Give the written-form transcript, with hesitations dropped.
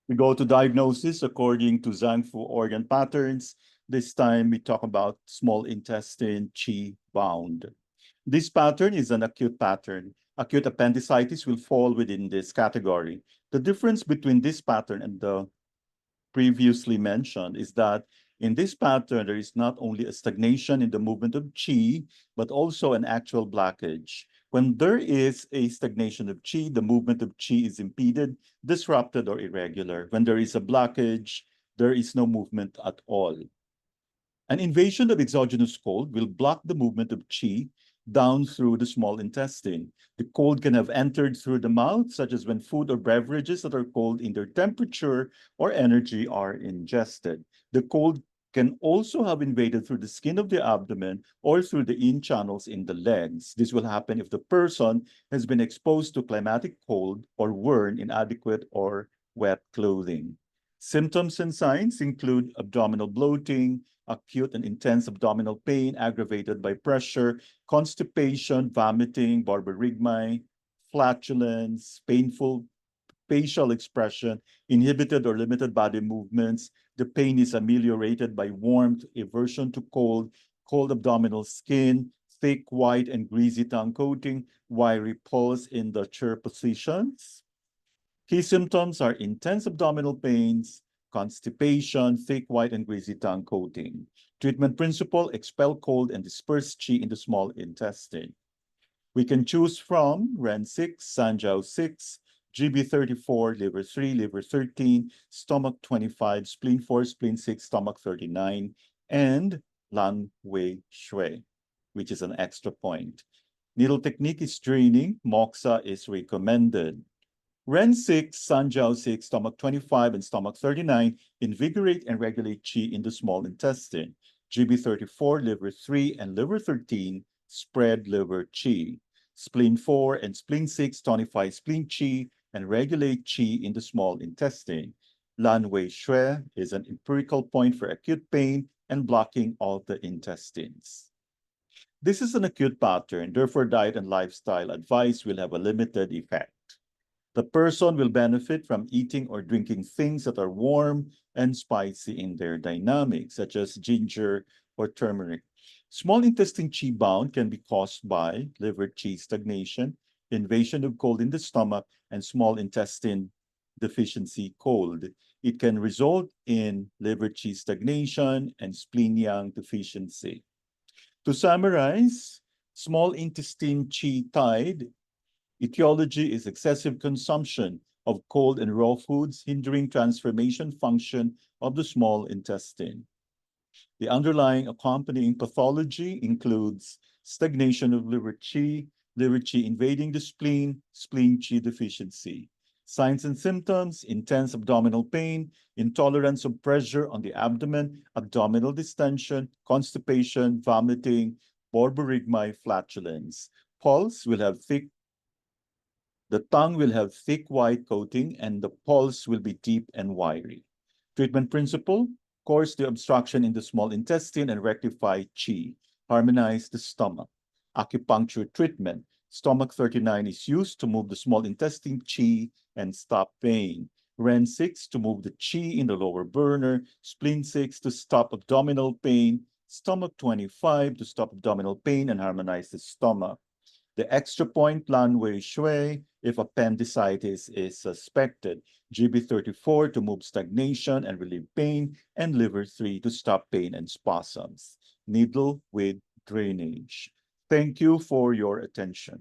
We go to diagnosis according to Zhang Fu organ patterns. This time we talk about small intestine Qi bound. This pattern is an acute pattern. Acute appendicitis will fall within this category. The difference between this pattern and the previously mentioned is that in this pattern, there is not only a stagnation in the movement of qi, but also an actual blockage. When there is a stagnation of qi, the movement of qi is impeded, disrupted, or irregular. When there is a blockage, there is no movement at all. An invasion of exogenous cold will block the movement of qi down through the small intestine. The cold can have entered through the mouth, such as when food or beverages that are cold in their temperature or energy are ingested. The cold can also have invaded through the skin of the abdomen or through the in channels in the legs. This will happen if the person has been exposed to climatic cold or worn inadequate or wet clothing. Symptoms and signs include abdominal bloating, acute and intense abdominal pain aggravated by pressure, constipation, vomiting, borborygmi, flatulence, painful facial expression, inhibited or limited body movements. The pain is ameliorated by warmth, aversion to cold, cold abdominal skin, thick, white, and greasy tongue coating, wiry pulse in the chair positions. Key symptoms are intense abdominal pains, constipation, thick, white, and greasy tongue coating. Treatment principle, expel cold and disperse qi in the small intestine. We can choose from REN 6, Sanjiao 6, GB34, liver 3, liver 13, stomach 25, spleen 4, spleen 6, stomach 39, and Lan Wei Shui, which is an extra point. Needle technique is draining. Moxa is recommended. REN 6, Sanjiao 6, stomach 25, and stomach 39 invigorate and regulate qi in the small intestine. GB34, liver 3, and liver 13 spread liver qi. Spleen 4 and spleen 6 tonify spleen qi and regulate qi in the small intestine. Lan Wei Shui is an empirical point for acute pain and blocking of the intestines. This is an acute pattern, therefore diet and lifestyle advice will have a limited effect. The person will benefit from eating or drinking things that are warm and spicy in their dynamics, such as ginger or turmeric. Small intestine qi bound can be caused by liver qi stagnation, invasion of cold in the stomach, and small intestine deficiency cold. It can result in liver qi stagnation and spleen yang deficiency. To summarize, small intestine qi tied. Etiology is excessive consumption of cold and raw foods, hindering transformation function of the small intestine. The underlying accompanying pathology includes stagnation of liver qi invading the spleen, spleen qi deficiency. Signs and symptoms, intense abdominal pain, intolerance of pressure on the abdomen, abdominal distension, constipation, vomiting, borborygmi, flatulence. Pulse will have the tongue will have thick white coating and the pulse will be deep and wiry. Treatment principle, course the obstruction in the small intestine and rectify qi. Harmonize the stomach. Acupuncture treatment. Stomach 39 is used to move the small intestine qi and stop pain. REN 6 to move the qi in the lower burner. Spleen 6 to stop abdominal pain. Stomach 25 to stop abdominal pain and harmonize the stomach. The extra point, Lan Wei Shui, if appendicitis is suspected. GB34 to move stagnation and relieve pain, and liver 3 to stop pain and spasms. Needle with drainage. Thank you for your attention.